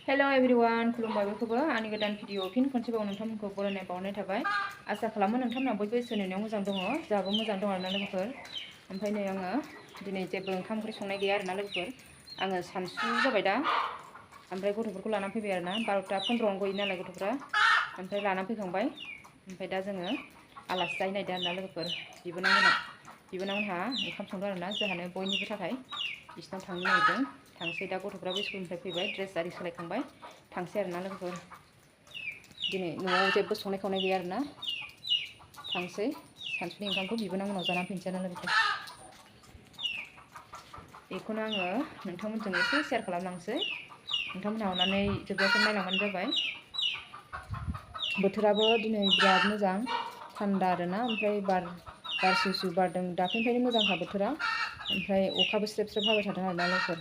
hello everyone खुलुमबाय बयखौबो आंनि गोदान भिडिअ फिन खनसेबाव नोंथांमोनखौ बरायनाय बावनाय थाबाय आसा खालामो नोंथांमोना बयबो सोलिनायाव मोजां दङ जोंहाबो मोजां दं आरोना लोगोफोर ओमफ्राय नै आङो दिनै जेबो ओंखाम ओंख्रि संनाय गैया आरोना लोगोफोर आङो सानसु जाबाय दा ओमफ्राय गथ'फोरखौ लानानै फैबाय आरोना 12टा 15 गयो नालाय गथ'फ्रा ओमफ्राय लानानै फैखांबाय ओमफ्राय दा जोङो आलासि जाहै नायदों आरोना लोगोफोर बिबोनांमोनहा ओंखाम संदों आरोना जोंहानो बयनिबो थाखाय बिसिनाव थांनो नागिरदों थांसै दा गथ'फ्राबो स्कुलनिफ्राय फैबाय ड्रेस आरि सोलायखांबाय थांसै आरोना लोगोफोर दिनै न'आव जेबो संनाय खावनाय गैया आरोना थांसै सानसुनि ओंखामखौ बिबोनांमोनाव जानानै फैनोसै आरोना लोगोफोर बेखौनो आङो नोंथांमोनजों एसे शेयार खालामलांसै नोंथांमोनहा अननानै जोबजासिम नायलांबानो जाबाय बोथोराबो दिनै बिराद मोजां थान्दा आरोना ओमफ्राय बार सिउ बारदों दाख्लैनिफ्रायनो मोजांखा बोथोरा ओमफ्राय अखाबो स्रेब स्रेब हाबाय थादों आरोना लोगोफोर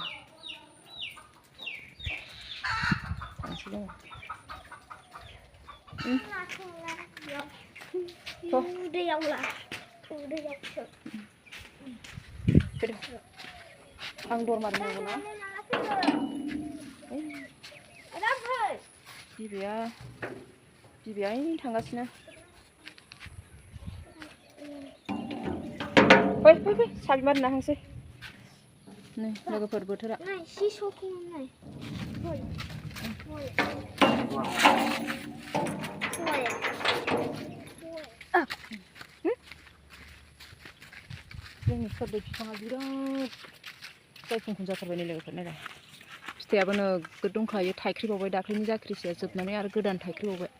आं दर मारिनांगौ ना बिबैया थांगासिनो फै साबि मारिना थांसै नै लोगोफोर बोथोरा जोंनि खोरदै बिफाङा बिराद जायखुंखुं जाथारबाय नै लोगोफोर नायलाय फिथाइयाबो नोगोद दंखायो थाइख्रिबावबाय दाख्लैनि जाख्रिसेया जोबनानै आरो गोदान थाइख्रिबावबाय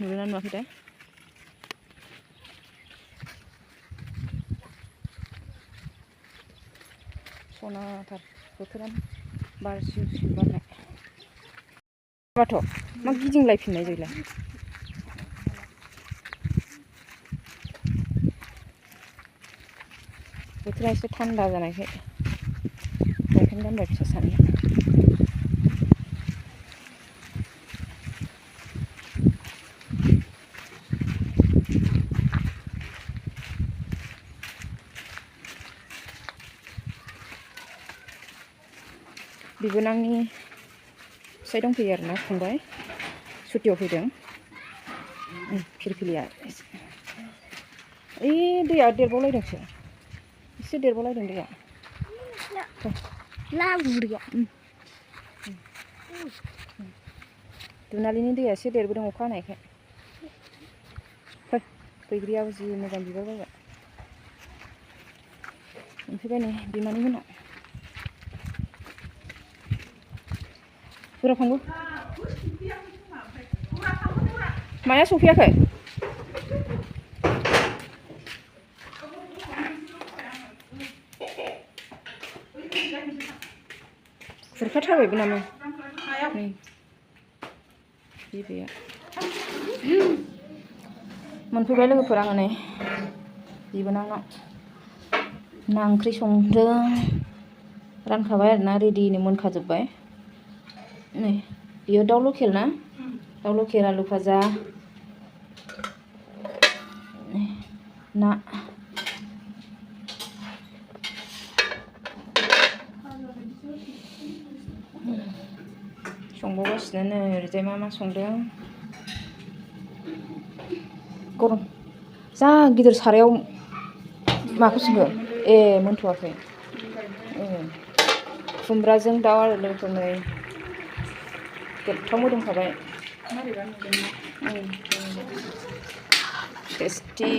नुदोंना नुवाखै दा सनाथार बोथोरानो बार सिउ बारनाय माथ' मा गिदिंलायफिननाय जोंलाय बोथोरा एसे थान्दा जानायखाय गायखेर दामबाय फिसा सानैया बिबोनांनि फिसाइ दंफैयो आरोना फंबाय सुटियाव फैदों फिरफिलिया ओइ दैया देरबावलायदोंसो एसे देरबावलायदों दैया लाबुरिया दुनालिनि दैया एसे देरबोदों अखा हानायखाय बैग्रियाबो जि मोजां बिबार बारबाय मोनफैबाय नै बिमानै मोननाव बुरा फांगु माया सफैयाखै बुरखाथारबायबो नामा नै बिबैया मोनफैबाय लोगोफोर आङो नै बिबोनांनाव ना ओंख्रि संदों रानखाबाय आरोना रेडिनो मोनखाजोब्बाय नै बियो दाउ लकेल ना दाउ लकेल आलु भाजा ना संबावगासिनो नै ओरैजाय मा संदों गरम जा गिदिर सारायाव माखौ संखो ए मोनथ'वाखै खुमब्राजों दाउ आरो लोगोफोर नै गोथाव मोदोमखाबाय टेस्टि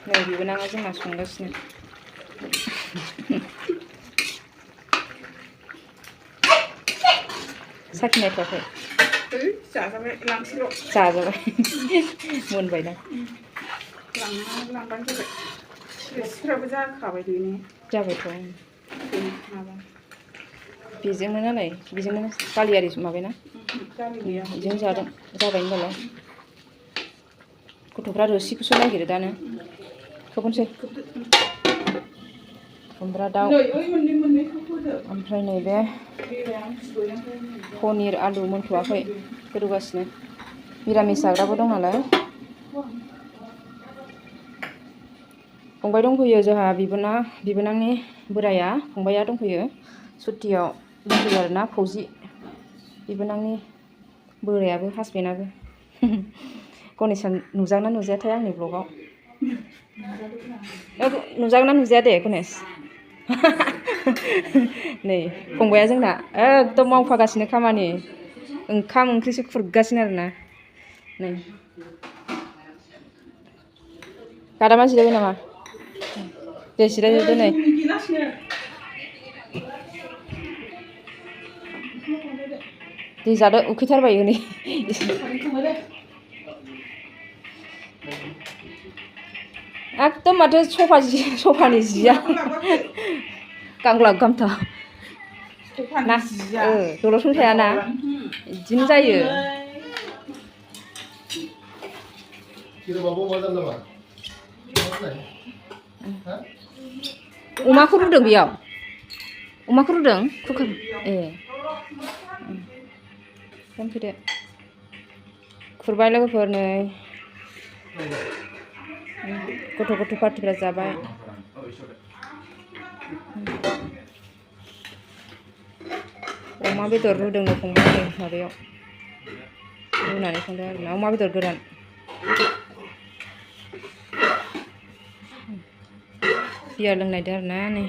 नै बिबोनाङा जोंना संगासिनो साखिनायथ'वाखै जाजाबाय मोनबायना लांबानो जाबाय रेसिपिफ्राबो जाबायथ' बेजोंनो नालाय बेजोंनो दालियारि माबायना बेजों जादों जाबाय होनबालाय गथ'फ्रा रोसिखौसो नागिरो दानो खोबनोसै खुमब्रा दाउ ओमफ्राय नैबे पनिर आलु मोनथ'वाखै गोदौगासिनो मिरामिस जाग्राबो दं नालाय फंबाय दंफैयो जोंहा बिबोनांनि बोराया फंबाया दंफैयो सुटियाव दंफैयो आरोना फौजि बिबोनांनि बोरायाबो हासबेन्डआबो गणेशआ नुजागोन ना नुजायाथाय आंनि ब्लगाव नुजागोन ना नुजाया दे गणेश नै फंबाया जोंना एकदम मावफागासिनो खामानि ओंखाम ओंख्रिसो खुरगासिनो आरोना नै गादामा जिरायबाय नामा दे जिरायदो नै दे जादो उखैथारबाय नै एकदम माथो सफानि जिया गांलाब गांथाब ना दल'सं थायाना बिदिनो जायो अमाखौ रुदों बेयाव अमाखौ रुदों कुकार ए फैदो खुरबाय लोगोफोर नै गथ' पार्टिफ्रा जाबाय अमा बेदर रुदों फंबाय नै माबायाव रुनानै संदों आरोना अमा बेदर गोरान बियार लोंनायदो आरोना नै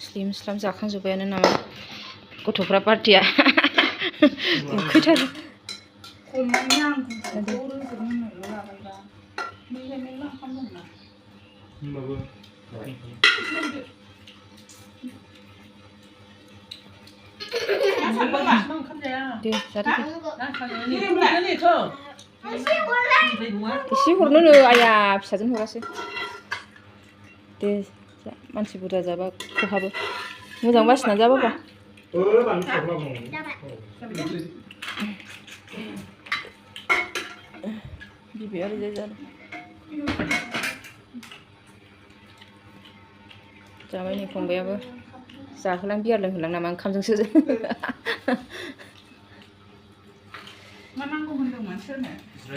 स्लिम स्लाम जाखांजोब्बायानो नामा गथ'फ्रा पार्टिया उखैथारो दे जादो एसे हरनोनो आया फिसाजों हरासै दे मानसि बुरजा जाबा खहाबो मोजां बासिना जा बाबा बिबैया ओरैजाय जादों जाबाय नै फंबायाबो जाहोलां बियार लोंहोलां नामा ओंखामजोंसो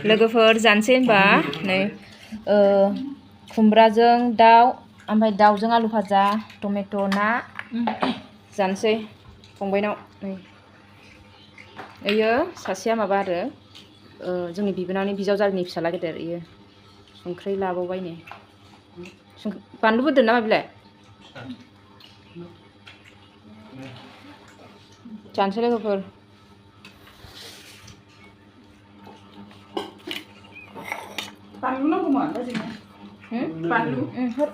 लोगोफोर जानोसै होनबा नै खुमब्राजों दाउ ओमफ्राय दाउजों आलु भाजा टमेट' ना जानोसै फंबायनाव नै इयो सासेया माबा आरो जोंनि बिबोनांनि बिजावजालिनि फिसाला गेदेर इयो संख्रि लाबावबाय नै बानलुबो दोन नामा बिलाय जानोसै लोगोफोर बानलु नांगौमोन बानलु हर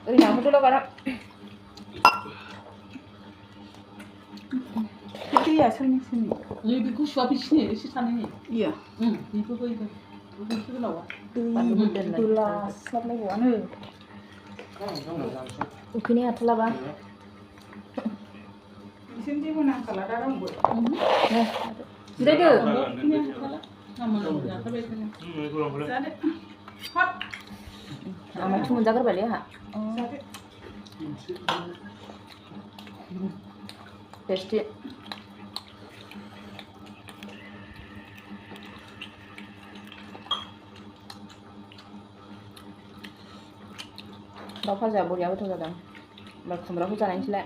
ओरैनो हरदोल' बारा दैया सोरनि बे गुसुआ बिसिनि एसे थानायनि इयो बेखौबो एसे गोलावा दोलास्लाबलायबावानो उखैनाय हाथालाबा बिसोरनि जेबो नांखाला दा रावबो जिरायदो आमायथ' मोनजागोरबायलै आंहा टेस्टि दाउ भाजाया बरिया गोथाव जादों होमबा खुमब्राखौ जानायसैलाय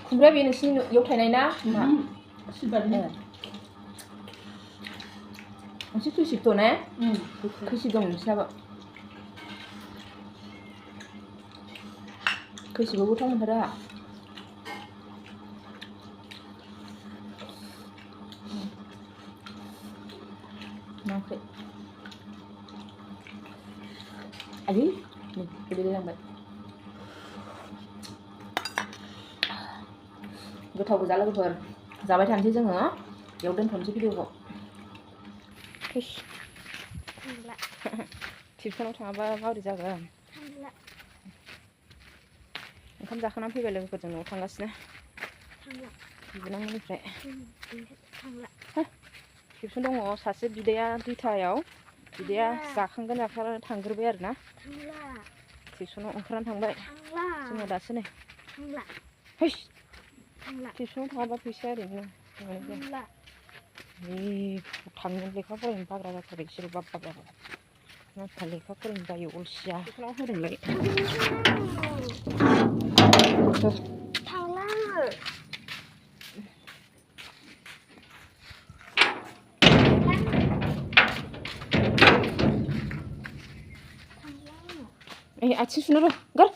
खुमब्राया बे नोंसिनि इयाव थायनाय ना मोनसे खैसिब दं ने खैसिब दं नोंसिनाबो खैसिबखौ गोथाव मोनथारो आंहा मा ओंख्रि आयै नै गोलैलायलांबाय गोथाव गोजा लोगोफोर जाबाय थानोसै जोङो बेयाव दोनथ'नोसै भिडिअखौ टिउसनाव थाङाबा माबोरै जागोन ओंखाम जाखांनानै फैबाय लोगोफोरजों न'आव थांगासिनो बिबोनांनिफ्राय टिउसन दङ सासे बिदाया दुइथायाव बिदाया जाखांगोन जाखांनानै थांग्रोबाय आरोना टिउसनाव ओंखारनानै थांबाय जोङो दासो नै टिउसनाव थाङाबा फैसाया ओरैनो थांनो लेखा फरायनो बाग्रा जाथारबाय बिसोरो बाब्बाब्रा नाथा लेखा फरायनो बायो अलसिया टिउसनाव होदोंलाय आथिं सुनो र' गार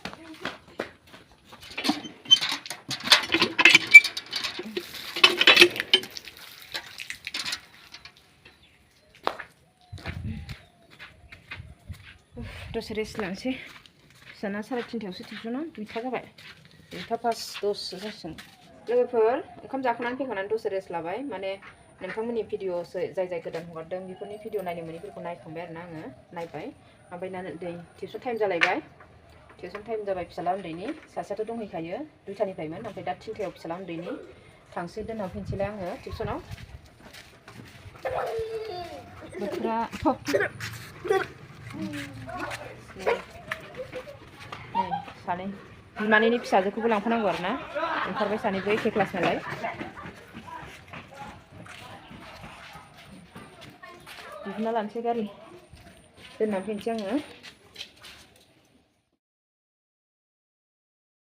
दसे रेस्ट लानोसै फिसाना 3:30आवसो टिउसना 2टा जाबाय 2टा 5:10 जासिगोन लोगोफोर ओंखाम जाखांनानै फैखांनानै दसे रेस्ट लाबाय माने नोंथांमोननि भिडिअ'सो जाय जाय गोदान हगारदों बेफोरनि भिडिअ नायनो मोनैफोरखौ नायखांबाय आरोना आङो नायबाय ओमफ्राय दा दै टिउसन टाइम जालायबाय टिउसन टाइम जाबाय फिसाला उन्दैनि सासेयाथ' दंहैखायो 2टानिफ्रायमोन ओमफ्राय दा 3टायाव फिसाला उन्दैनि थांसै दोनना फैनोसैलाय आङो टिउसनाव बोथोरा सानै बिमानैनि फिसाजोखौबो लांफानांगौ आरोना ओंखारबाय सानैबो एखे क्लास नालाय दिहुनना लानोसै गारि दोनना फैनोसै आङो